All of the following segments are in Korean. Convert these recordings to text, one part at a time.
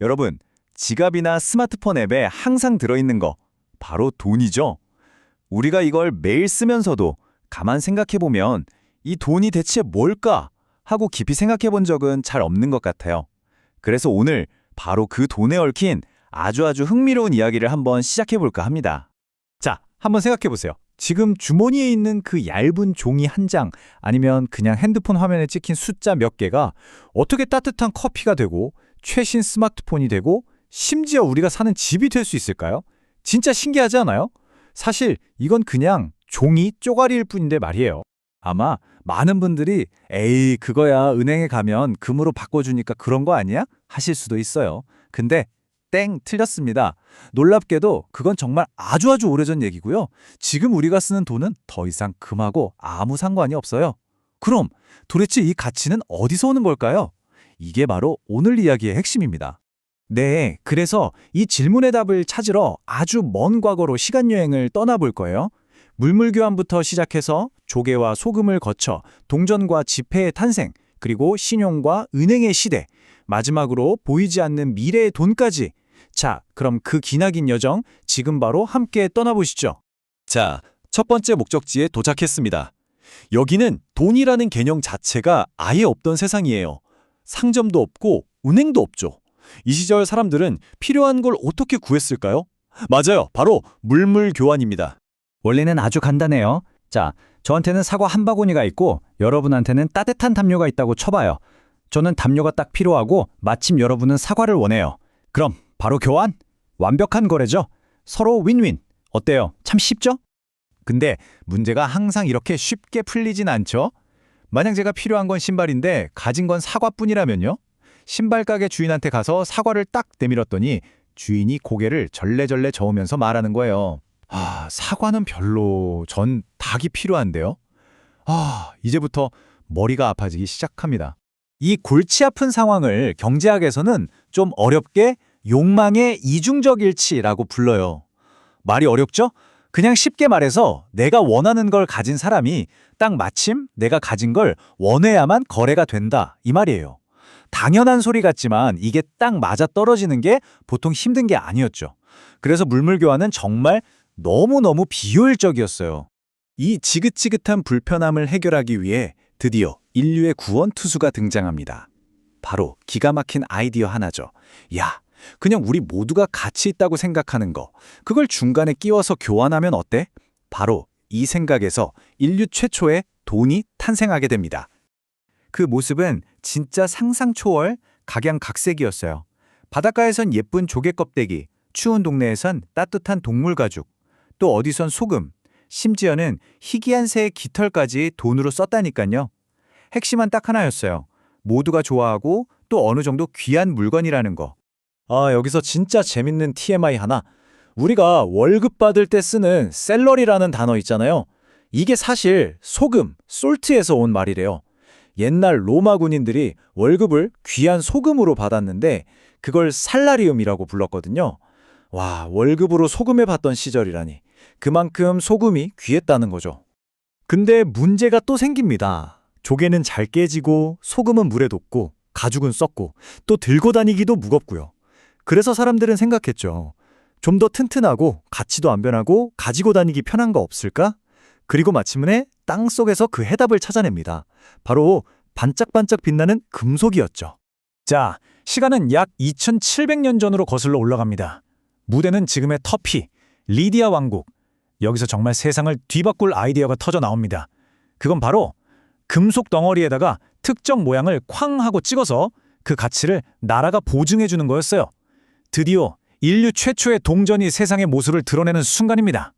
여러분, 지갑이나 스마트폰 앱에 항상 들어있는 거, 바로 돈이죠. 우리가 이걸 매일 쓰면서도 가만 생각해보면 이 돈이 대체 뭘까? 하고 깊이 생각해본 적은 잘 없는 것 같아요. 그래서 오늘 바로 그 돈에 얽힌 아주 흥미로운 이야기를 한번 시작해볼까 합니다. 자, 한번 생각해보세요. 지금 주머니에 있는 그 얇은 종이 한 장, 아니면 그냥 핸드폰 화면에 찍힌 숫자 몇 개가 어떻게 따뜻한 커피가 되고 최신 스마트폰이 되고 심지어 우리가 사는 집이 될 수 있을까요? 진짜 신기하지 않아요? 사실 이건 그냥 종이 쪼가리일 뿐인데 말이에요. 아마 많은 분들이 에이 그거야 은행에 가면 금으로 바꿔주니까 그런 거 아니야? 하실 수도 있어요. 근데 땡 틀렸습니다. 놀랍게도 그건 정말 아주 오래전 얘기고요. 지금 우리가 쓰는 돈은 더 이상 금하고 아무 상관이 없어요. 그럼 도대체 이 가치는 어디서 오는 걸까요? 이게 바로 오늘 이야기의 핵심입니다. 네, 그래서 이 질문의 답을 찾으러 아주 먼 과거로 시간여행을 떠나볼 거예요. 물물교환부터 시작해서 조개와 소금을 거쳐 동전과 지폐의 탄생, 그리고 신용과 은행의 시대, 마지막으로 보이지 않는 미래의 돈까지. 자, 그럼 그 기나긴 여정 지금 바로 함께 떠나보시죠. 자, 첫 번째 목적지에 도착했습니다. 여기는 돈이라는 개념 자체가 아예 없던 세상이에요. 상점도 없고 은행도 없죠. 이 시절 사람들은 필요한 걸 어떻게 구했을까요? 맞아요. 바로 물물 교환입니다. 원리는 아주 간단해요. 자, 저한테는 사과 한 바구니가 있고 여러분한테는 따뜻한 담요가 있다고 쳐봐요. 저는 담요가 딱 필요하고 마침 여러분은 사과를 원해요. 그럼 바로 교환? 완벽한 거래죠. 서로 윈윈. 어때요? 참 쉽죠? 근데 문제가 항상 이렇게 쉽게 풀리진 않죠? 만약 제가 필요한 건 신발인데 가진 건 사과뿐이라면요? 신발 가게 주인한테 가서 사과를 딱 내밀었더니 주인이 고개를 절레절레 저으면서 말하는 거예요. 사과는 별로. 전 닭이 필요한데요. 이제부터 머리가 아파지기 시작합니다. 이 골치 아픈 상황을 경제학에서는 좀 어렵게 욕망의 이중적 일치라고 불러요. 말이 어렵죠? 그냥 쉽게 말해서 내가 원하는 걸 가진 사람이 딱 마침 내가 가진 걸 원해야만 거래가 된다, 이 말이에요. 당연한 소리 같지만 이게 딱 맞아 떨어지는 게 보통 힘든 게 아니었죠. 그래서 물물교환은 정말 너무너무 비효율적이었어요. 이 지긋지긋한 불편함을 해결하기 위해 드디어 인류의 구원 투수가 등장합니다. 바로 기가 막힌 아이디어 하나죠. 야, 그냥 우리 모두가 가치 있다고 생각하는 거, 그걸 중간에 끼워서 교환하면 어때? 바로 이 생각에서 인류 최초의 돈이 탄생하게 됩니다. 그 모습은 진짜 상상 초월 각양각색이었어요. 바닷가에선 예쁜 조개 껍데기, 추운 동네에선 따뜻한 동물 가죽, 또 어디선 소금, 심지어는 희귀한 새의 깃털까지 돈으로 썼다니까요. 핵심은 딱 하나였어요. 모두가 좋아하고 또 어느 정도 귀한 물건이라는 거. 여기서 진짜 재밌는 TMI 하나. 우리가 월급 받을 때 쓰는 셀러리라는 단어 있잖아요. 이게 사실 소금, 솔트에서 온 말이래요. 옛날 로마 군인들이 월급을 귀한 소금으로 받았는데 그걸 살라리움이라고 불렀거든요. 와, 월급으로 소금을 받던 시절이라니. 그만큼 소금이 귀했다는 거죠. 근데 문제가 또 생깁니다. 조개는 잘 깨지고 소금은 물에 녹고 가죽은 썩고 또 들고 다니기도 무겁고요. 그래서 사람들은 생각했죠. 좀 더 튼튼하고 가치도 안 변하고 가지고 다니기 편한 거 없을까? 그리고 마침내 땅속에서 그 해답을 찾아냅니다. 바로 반짝반짝 빛나는 금속이었죠. 자, 시간은 약 2700년 전으로 거슬러 올라갑니다. 무대는 지금의 터키, 리디아 왕국. 여기서 정말 세상을 뒤바꿀 아이디어가 터져 나옵니다. 그건 바로 금속 덩어리에다가 특정 모양을 쾅 하고 찍어서 그 가치를 나라가 보증해 주는 거였어요. 드디어 인류 최초의 동전이 세상의 모습을 드러내는 순간입니다.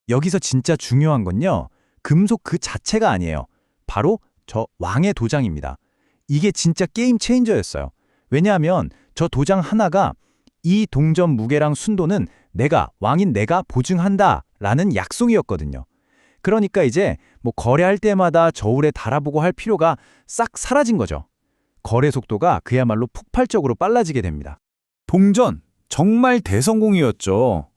여기서 진짜 중요한 건요, 금속 그 자체가 아니에요. 바로 저 왕의 도장입니다. 이게 진짜 게임 체인저였어요. 왜냐하면 저 도장 하나가 이 동전 무게랑 순도는 왕인 내가 보증한다 라는 약속이었거든요. 그러니까 이제 거래할 때마다 저울에 달아보고 할 필요가 싹 사라진 거죠. 거래 속도가 그야말로 폭발적으로 빨라지게 됩니다. 동전, 정말 대성공이었죠.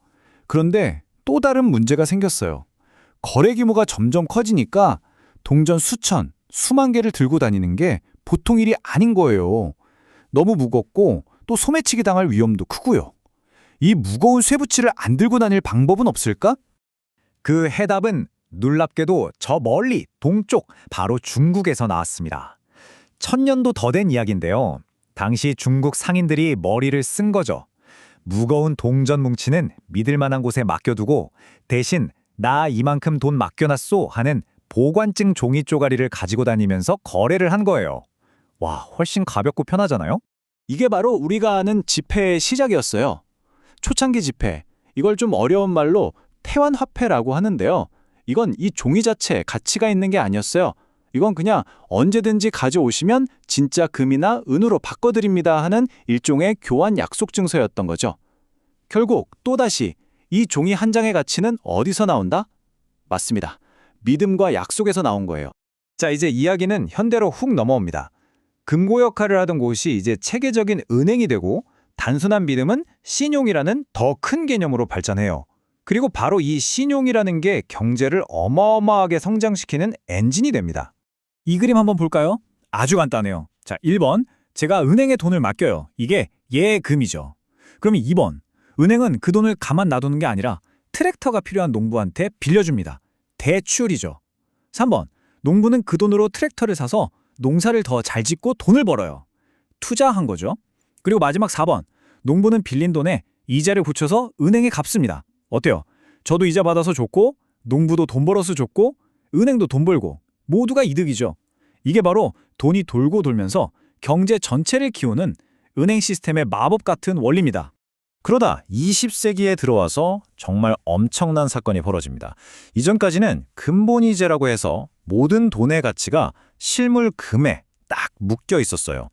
그런데 또 다른 문제가 생겼어요. 거래 규모가 점점 커지니까 동전 수천, 수만 개를 들고 다니는 게 보통 일이 아닌 거예요. 너무 무겁고 또 소매치기 당할 위험도 크고요. 이 무거운 쇠붙이를 안 들고 다닐 방법은 없을까? 그 해답은 놀랍게도 저 멀리 동쪽 바로 중국에서 나왔습니다. 1000년도 더 된 이야기인데요. 당시 중국 상인들이 머리를 쓴 거죠. 무거운 동전 뭉치는 믿을 만한 곳에 맡겨두고 대신 나 이만큼 돈 맡겨놨소 하는 보관증 종이 쪼가리를 가지고 다니면서 거래를 한 거예요. 와, 훨씬 가볍고 편하잖아요? 이게 바로 우리가 아는 지폐의 시작이었어요. 초창기 지폐, 이걸 좀 어려운 말로 태환화폐라고 하는데요. 이건 이 종이 자체에 가치가 있는 게 아니었어요. 이건 그냥 언제든지 가져오시면 진짜 금이나 은으로 바꿔드립니다 하는 일종의 교환 약속 증서였던 거죠. 결국 또다시 이 종이 한 장의 가치는 어디서 나온다? 맞습니다. 믿음과 약속에서 나온 거예요. 자, 이제 이야기는 현대로 훅 넘어옵니다. 금고 역할을 하던 곳이 이제 체계적인 은행이 되고 단순한 믿음은 신용이라는 더 큰 개념으로 발전해요. 그리고 바로 이 신용이라는 게 경제를 어마어마하게 성장시키는 엔진이 됩니다. 이 그림 한번 볼까요? 아주 간단해요. 자, 1번. 제가 은행에 돈을 맡겨요. 이게 예금이죠. 그럼 2번. 은행은 그 돈을 가만 놔두는 게 아니라 트랙터가 필요한 농부한테 빌려줍니다. 대출이죠. 3번. 농부는 그 돈으로 트랙터를 사서 농사를 더 잘 짓고 돈을 벌어요. 투자한 거죠. 그리고 마지막 4번. 농부는 빌린 돈에 이자를 붙여서 은행에 갚습니다. 어때요? 저도 이자 받아서 좋고 농부도 돈 벌어서 좋고 은행도 돈 벌고 모두가 이득이죠. 이게 바로 돈이 돌고 돌면서 경제 전체를 키우는 은행 시스템의 마법 같은 원리입니다. 그러다 20세기에 들어와서 정말 엄청난 사건이 벌어집니다. 이전까지는 근본이제라고 해서 모든 돈의 가치가 실물 금에 딱 묶여 있었어요.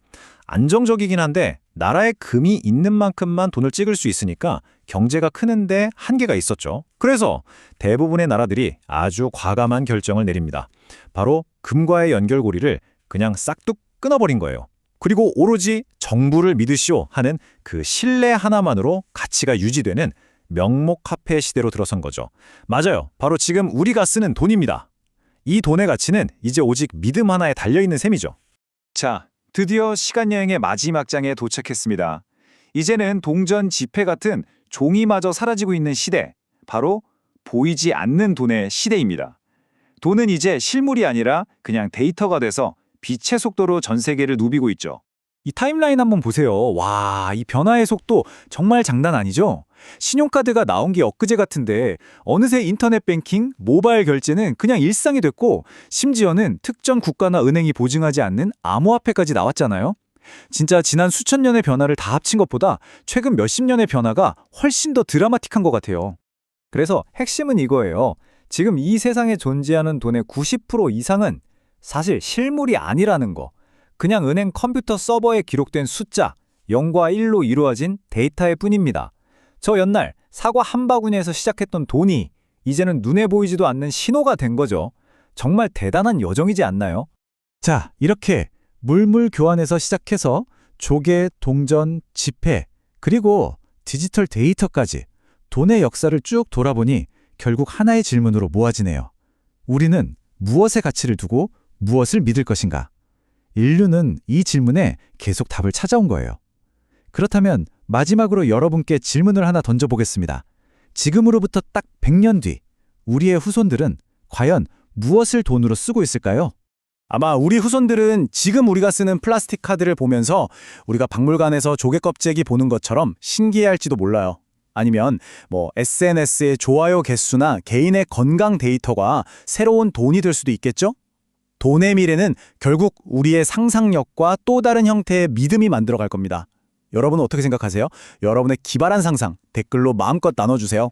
안정적이긴 한데 나라에 금이 있는 만큼만 돈을 찍을 수 있으니까 경제가 크는데 한계가 있었죠. 그래서 대부분의 나라들이 아주 과감한 결정을 내립니다. 바로 금과의 연결고리를 그냥 싹둑 끊어버린 거예요. 그리고 오로지 정부를 믿으시오 하는 그 신뢰 하나만으로 가치가 유지되는 명목화폐 시대로 들어선 거죠. 맞아요. 바로 지금 우리가 쓰는 돈입니다. 이 돈의 가치는 이제 오직 믿음 하나에 달려있는 셈이죠. 자, 드디어 시간여행의 마지막 장에 도착했습니다. 이제는 동전, 지폐 같은 종이마저 사라지고 있는 시대, 바로 보이지 않는 돈의 시대입니다. 돈은 이제 실물이 아니라 그냥 데이터가 돼서 빛의 속도로 전 세계를 누비고 있죠. 이 타임라인 한번 보세요. 와, 이 변화의 속도 정말 장난 아니죠? 신용카드가 나온 게 엊그제 같은데 어느새 인터넷 뱅킹, 모바일 결제는 그냥 일상이 됐고 심지어는 특정 국가나 은행이 보증하지 않는 암호화폐까지 나왔잖아요. 진짜 지난 수천 년의 변화를 다 합친 것보다 최근 몇십 년의 변화가 훨씬 더 드라마틱한 것 같아요. 그래서 핵심은 이거예요. 지금 이 세상에 존재하는 돈의 90% 이상은 사실 실물이 아니라는 거. 그냥 은행 컴퓨터 서버에 기록된 숫자, 0과 1로 이루어진 데이터일 뿐입니다. 저 옛날 사과 한 바구니에서 시작했던 돈이 이제는 눈에 보이지도 않는 신호가 된 거죠. 정말 대단한 여정이지 않나요? 자, 이렇게 물물 교환에서 시작해서 조개, 동전, 지폐, 그리고 디지털 데이터까지 돈의 역사를 쭉 돌아보니 결국 하나의 질문으로 모아지네요. 우리는 무엇의 가치를 두고 무엇을 믿을 것인가? 인류는 이 질문에 계속 답을 찾아온 거예요. 그렇다면 마지막으로 여러분께 질문을 하나 던져보겠습니다. 지금으로부터 딱 100년 뒤 우리의 후손들은 과연 무엇을 돈으로 쓰고 있을까요? 아마 우리 후손들은 지금 우리가 쓰는 플라스틱 카드를 보면서 우리가 박물관에서 조개 껍데기 보는 것처럼 신기해할지도 몰라요. 아니면 SNS의 좋아요 개수나 개인의 건강 데이터가 새로운 돈이 될 수도 있겠죠? 돈의 미래는 결국 우리의 상상력과 또 다른 형태의 믿음이 만들어갈 겁니다. 여러분은 어떻게 생각하세요? 여러분의 기발한 상상 댓글로 마음껏 나눠주세요.